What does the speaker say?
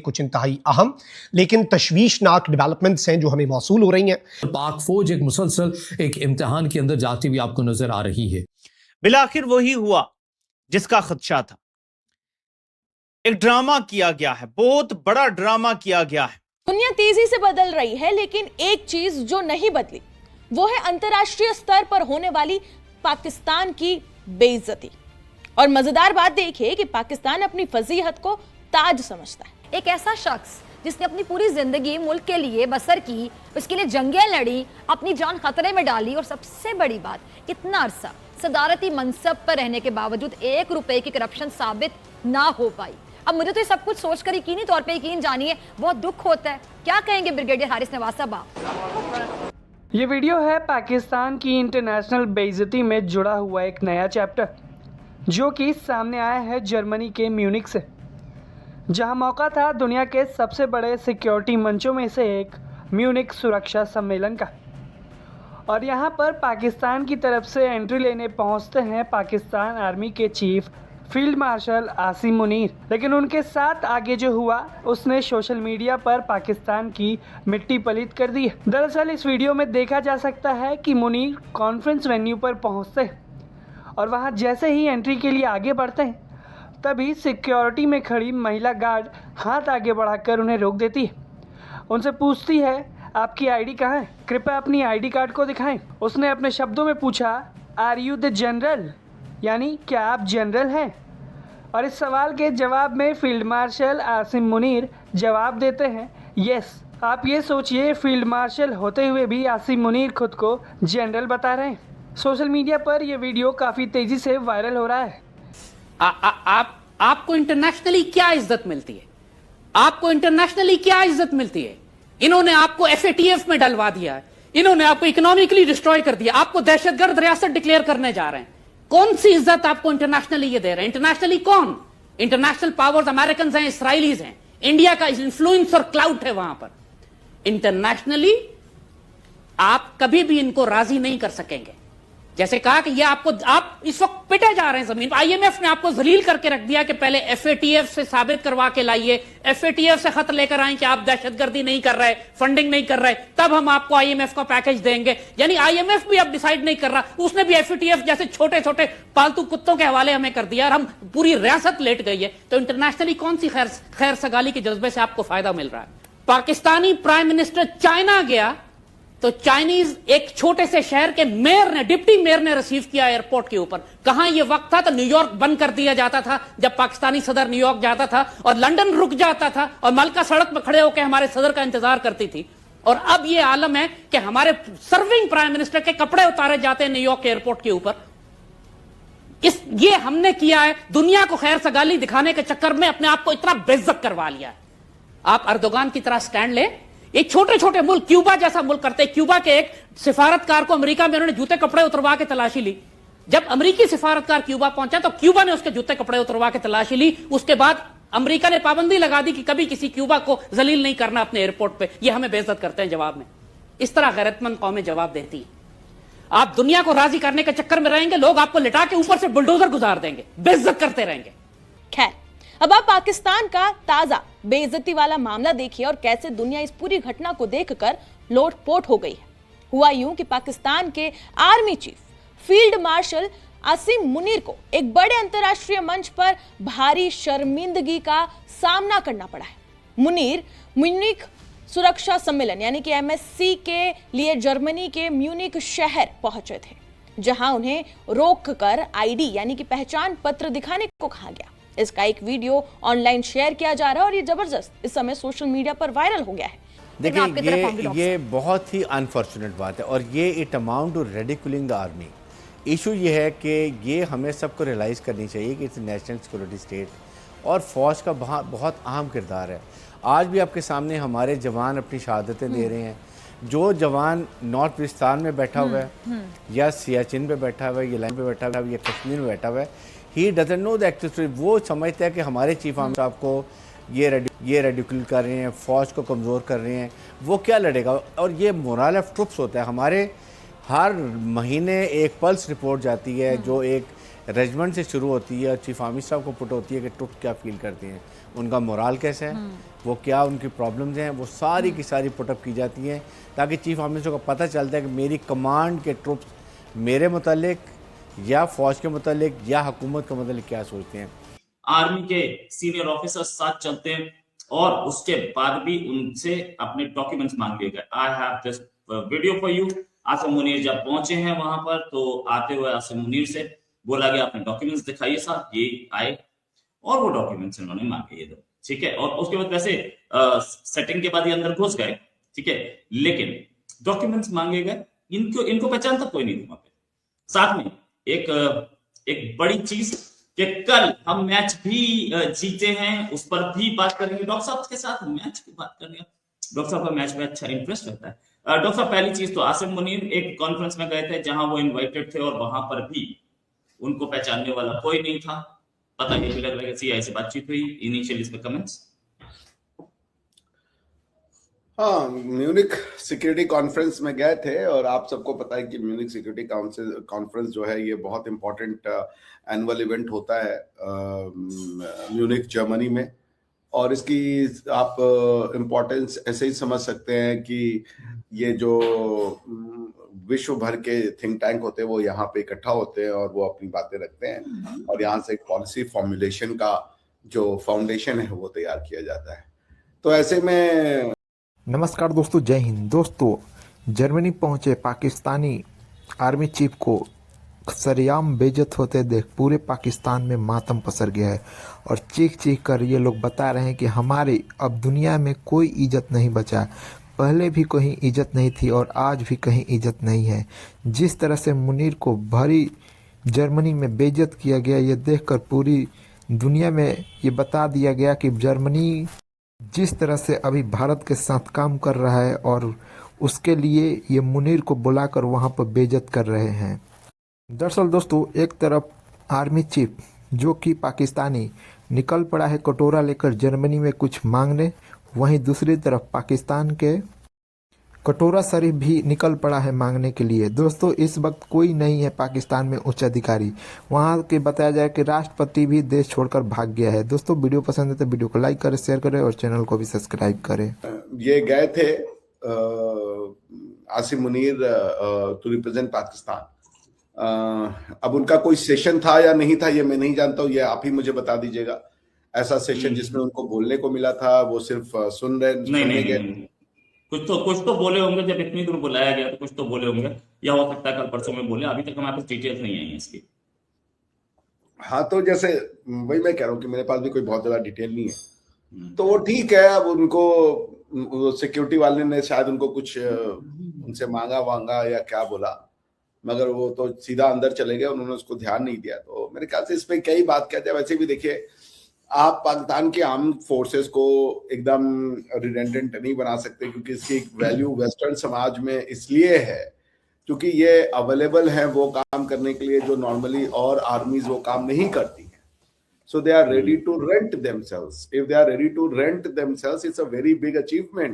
कुछ इंतहाई अहम लेकिन तशवीशनाक डेवलपमेंट्स हैं जो हमें मौसूल हो रही हैं। पाक फौज एक मुसलसल एक इम्तिहान के अंदर जाती हुई आपको नजर आ रही है। बिलाखिर वही हुआ जिसका खदशा था। एक ड्रामा किया गया है, बहुत बड़ा ड्रामा किया गया है। दुनिया तेजी से बदल रही है, लेकिन एक चीज जो नहीं बदली वो है अंतर्राष्ट्रीय स्तर पर होने वाली पाकिस्तान की बेइज्जती। और मजेदार बात देखिए कि पाकिस्तान अपनी फजीहत को ताज समझता है। एक ऐसा शख्स जिसने अपनी पूरी जिंदगी मुल्क के लिए बसर की, उसके लिए जंगें लड़ी, अपनी जान खतरे में डाली, और सबसे बड़ी बात इतना अरसा सदारती मनसब पर रहने के बावजूद 1 रुपए की करप्शन साबित ना हो पाई। अब मुझे तो ये सब कुछ सोचकर यकीनी तौर पे यकीन जानिए बहुत दुख होता है। क्या कहेंगे ब्रिगेडियर हारिस नवाज साहब आप? ये वीडियो है पाकिस्तान की इंटरनेशनल बेइज्जती में जुड़ा हुआ एक नया चैप्टर जो कि सामने आया है जर्मनी के म्यूनिख से, जहां मौका था दुनिया के सबसे बड़े सिक्योरिटी मंचों में से एक म्यूनिख सुरक्षा सम्मेलन का। और यहां पर पाकिस्तान की तरफ से एंट्री लेने पहुंचते हैं पाकिस्तान आर्मी के chief field marshal Asim Munir. लेकिन उनके साथ आगे जो हुआ उसने सोशल मीडिया पर पाकिस्तान की मिट्टी पलीत कर दी है। दरअसल इस वीडियो में देखा जा सकता है कि मुनीर कॉन्फ्रेंस वेन्यू पर पहुंचते हैं और वहां जैसे ही एंट्री के लिए आगे बढ़ते हैं तभी सिक्योरिटी में खड़ी महिला गार्ड हाथ आगे बढ़ाकर उन्हें रोक देती है। उनसे पूछती है, आपकी आईडी कहाँ है? कृपया अपनी आईडी कार्ड को दिखाएं। उसने अपने शब्दों में पूछा, आर यू द जनरल, यानी क्या आप जनरल हैं? और इस सवाल के जवाब में फील्ड मार्शल आसिम मुनीर जवाब देते हैं, यस। आप ये सोचिए, फील्ड मार्शल होते हुए भी आसिम मुनीर खुद को जनरल बता रहे हैं। सोशल मीडिया पर यह वीडियो काफ़ी तेज़ी से वायरल हो रहा है। आपको इंटरनेशनली क्या इज्जत मिलती है? आपको इंटरनेशनली क्या इज्जत मिलती है? इन्होंने आपको एफएटीएफ में डलवा दिया है, इन्होंने आपको इकोनॉमिकली डिस्ट्रॉय कर दिया, आपको दहशतगर्द रियासत डिक्लेयर करने जा रहे हैं। कौन सी इज्जत आपको इंटरनेशनली ये दे रहे हैं? इंटरनेशनली कौन? इंटरनेशनल पावर्स अमेरिकन हैं, इसराइलीज हैं, इंडिया का इन्फ्लुएंस और क्लाउड है वहां पर। इंटरनेशनली आप कभी भी इनको राजी नहीं कर सकेंगे। जैसे कहा कि ये आप इस वक्त पिटे जा रहे हैं जमीन पर। आईएमएफ ने आपको जलील करके रख दिया कि पहले एफएटीएफ से साबित करवा के लाइए, एफएटीएफ से खत लेकर आए कि आप दहशतगर्दी नहीं कर रहे, फंडिंग नहीं कर रहे, तब हम आपको आईएमएफ का पैकेज देंगे। यानी आईएमएफ भी अब डिसाइड नहीं कर रहा, उसने भी एफएटीएफ जैसे छोटे छोटे पालतू कुत्तों के हवाले हमें कर दिया और हम पूरी रियासत लेट गई है। तो इंटरनेशनली कौन सी खैर सगाली के जज्बे से आपको फायदा मिल रहा है? पाकिस्तानी प्राइम मिनिस्टर चाइना गया तो चाइनीज एक छोटे से शहर के मेयर ने, डिप्टी मेयर ने रिसीव किया एयरपोर्ट के ऊपर। कहां यह वक्त था तो न्यूयॉर्क बंद कर दिया जाता था जब पाकिस्तानी सदर न्यूयॉर्क जाता था, और लंदन रुक जाता था और मलका सड़क पर खड़े होकर हमारे सदर का इंतजार करती थी। और अब यह आलम है कि हमारे सर्विंग प्राइम मिनिस्टर के कपड़े उतारे जाते हैं न्यूयॉर्क एयरपोर्ट के ऊपर। ये हमने किया है, दुनिया को खैर सगाली दिखाने के चक्कर में अपने आप को इतना बेइज्जत करवा लिया। आप अर्दोगान की तरह स्टैंड ले। एक छोटे छोटे मुल्क, क्यूबा जैसा मुल्क करते, क्यूबा के एक सिफारतकार को अमेरिका में उन्होंने जूते कपड़े उतरवा के तलाशी ली। जब अमेरिकी सिफारतकार क्यूबा पहुंचा तो क्यूबा ने उसके जूते कपड़े उतरवा के तलाशी ली। उसके बाद अमेरिका ने पाबंदी लगा दी कि कभी किसी क्यूबा को जलील नहीं करना अपने एयरपोर्ट पे। ये हमें बेइज्जत करते हैं जवाब में। इस तरह गैरतमंद कौमें जवाब देती है। आप दुनिया को राजी करने के चक्कर में रहेंगे, लोग आपको लिटा के ऊपर से बुलडोजर गुजार देंगे, बेइज्जत करते रहेंगे। खैर, अब आप पाकिस्तान का ताजा बेइज्जती वाला मामला देखिए और कैसे दुनिया इस पूरी घटना को देखकर लोटपोट हो गई है। हुआ यूं कि पाकिस्तान के army chief field marshal Asim Munir को एक बड़े अंतर्राष्ट्रीय मंच पर भारी शर्मिंदगी का सामना करना पड़ा है। मुनीर म्यूनिख सुरक्षा सम्मेलन यानी कि एमएससी के लिए जर्मनी के म्यूनिख शहर पहुंचे थे, जहां उन्हें रोककर आईडी यानी कि पहचान पत्र दिखाने को कहा गया। इसका एक वीडियो ऑनलाइन शेयर किया जा रहा है और ये जबरदस्त इस समय सोशल मीडिया पर वायरल हो गया है। देखिए ये बहुत ही अनफॉर्चुनेट बात है और ये it amount to ridiculing the army. Issue ये है कि ये हमें सबको रियलाइज़ करनी चाहिए कि इट्स नेशनल सिक्योरिटी स्टेट और फ़ौज का बहुत अहम किरदार है। आज भी आपके सामने हमारे जवान अपनी शहादतें दे रहे हैं। जो जवान नॉर्थ पाकिस्तान में बैठा हुआ है या सियाचिन पे बैठा हुआ है या लाइन पे बैठा हुआ है या कश्मीर में बैठा हुआ है, he doesn't know the actual story. वो समझता है कि हमारे चीफ आर्मी साहब को ये रेडिकुल कर रहे हैं, फ़ौज को कमज़ोर कर रहे हैं, वो क्या लड़ेगा। और ये मोरल ऑफ ट्रुप्स होता है। हमारे हर महीने एक पल्स रिपोर्ट जाती है जो एक रेजिमेंट से शुरू होती है और चीफ आर्मी स्टाफ को पुट होती है कि ट्रुप क्या फील करते हैं, उनका मोराल कैसा है, वो क्या उनकी प्रॉब्लम्स हैं, वो सारी की सारी पुटअप की जाती हैं ताकि चीफ आर्मी स्टाफ को पता चलता है कि मेरी कमांड के ट्रुप्स मेरे मुतालिक या फ़ौज के मुतालिक या हुकूमत के मुतालिक क्या सोचते हैं। आर्मी के सीनियर ऑफिसर्स साथ चलते हैं और उसके बाद भी उनसे अपने डॉक्यूमेंट्स मांग लिए गए। I have this video for you. Asim Munir जब पहुंचे हैं वहां पर तो आते हुए आसिम मुनीर से बोला गया अपने डॉक्यूमेंट्स दिखाइए साहब, ये आए और वो डॉक्यूमेंट्स इन्होंने मांगे, ये दो, ठीक है। और उसके बाद वैसे सेटिंग के बाद ये अंदर घुस गए, ठीक है, लेकिन डॉक्यूमेंट्स मांगे गए, इनको पहचानता कोई नहीं था वहां पे। साथ में एक बड़ी चीज कि कल हम मैच भी जीते हैं, उस पर भी बात करेंगे डॉक्टर साहब के साथ, मैच की बात करेंगे। डॉक्टर साहब का मैच में अच्छा इंटरेस्ट रहता है। डॉक्टर साहब, पहली चीज तो आसिम मुनीर एक कॉन्फ्रेंस में गए थे जहां वो इनवाइटेड थे और वहां पर भी उनको पहचानने वाला कोई नहीं था। पता नहीं लग रहा है सीआई से बातचीत हुई, इनिशियल इस पे कमेंट्स। हाँ, म्यूनिक सिक्योरिटी कॉन्फ्रेंस में गए थे और आप सबको पता है कि म्यूनिक सिक्योरिटी कॉन्फ्रेंस जो है ये बहुत इंपॉर्टेंट एनुअल इवेंट होता है म्यूनिक जर्मनी में, और इसकी आप इम्पोर्टेंस ऐसे ही समझ सकते हैं कि ये जो विश्व भर के थिंक टैंक होते हैं वो यहाँ पे इकट्ठा होते हैं और वो अपनी बातें रखते हैं और यहाँ से एक पॉलिसी फॉर्मुलेशन का जो फाउंडेशन है वो तैयार किया जाता है। तो ऐसे में नमस्कार दोस्तों, जय हिंद। दोस्तों, जर्मनी पहुंचे पाकिस्तानी आर्मी चीफ को सरेआम बेइज्जत होते देख पूरे पाकिस्तान में मातम पसर गया है और चीख चीख कर ये लोग बता रहे हैं कि हमारी अब दुनिया में कोई इज्जत नहीं बचा। पहले भी कहीं इज्जत नहीं थी और आज भी कहीं इज्जत नहीं है। जिस तरह से मुनीर को भरी जर्मनी में बेइज्जत किया गया, ये देखकर पूरी दुनिया में ये बता दिया गया कि जर्मनी जिस तरह से अभी भारत के साथ काम कर रहा है और उसके लिए ये मुनीर को बुलाकर वहाँ पर बेइज्जत कर रहे हैं। दरअसल दोस्तों, एक तरफ आर्मी चीफ जो कि पाकिस्तानी निकल पड़ा है कटोरा लेकर जर्मनी में कुछ मांगने, वहीं दूसरी तरफ पाकिस्तान के कटोरा शरीफ भी निकल पड़ा है मांगने के लिए। दोस्तों, इस वक्त कोई नहीं है पाकिस्तान में उच्च अधिकारी। वहां के बताया जाए कि राष्ट्रपति भी देश छोड़कर भाग गया है। दोस्तों, वीडियो पसंद है तो वीडियो को लाइक करें, शेयर करें और चैनल को भी सब्सक्राइब करें। ये गए थे आसिम मुनीर टू रिप्रेजेंट पाकिस्तान। अब उनका कोई सेशन था या नहीं था ये मैं नहीं जानता हूँ, ये आप ही मुझे बता दीजिएगा। ऐसा सेशन जिसमें उनको बोलने को मिला था, वो सिर्फ सुनने गए? कुछ तो बोले होंगे, जब इतनी दूर बुलाया गया तो कुछ तो बोले होंगे, या हो सकता है कल परसों में बोले। अभी तक हमारे पास डिटेल्स नहीं आई है इसकी। हाँ, तो जैसे वही मैं कह रहा हूँ कि मेरे पास भी कोई बहुत ज्यादा डिटेल नहीं है, तो वो ठीक है। अब उनको सिक्योरिटी वाले ने शायद उनको कुछ उनसे मांगा या क्या बोला, मगर वो तो सीधा अंदर चले गए, उन्होंने उसको ध्यान नहीं दिया। तो मेरे ख्याल से इस पे कई बात कहते हैं। वैसे भी देखिए, आप पाकिस्तान के आर्म फोर्सेस को एकदम रिडेंडेंट नहीं बना सकते, क्योंकि इसकी एक वैल्यू वेस्टर्न समाज में इसलिए है क्योंकि ये अवेलेबल है वो काम करने के लिए जो नॉर्मली और आर्मीज वो काम नहीं करती हैं। So they are ready to rent themselves. If they are ready to rent themselves, it's a very big achievement.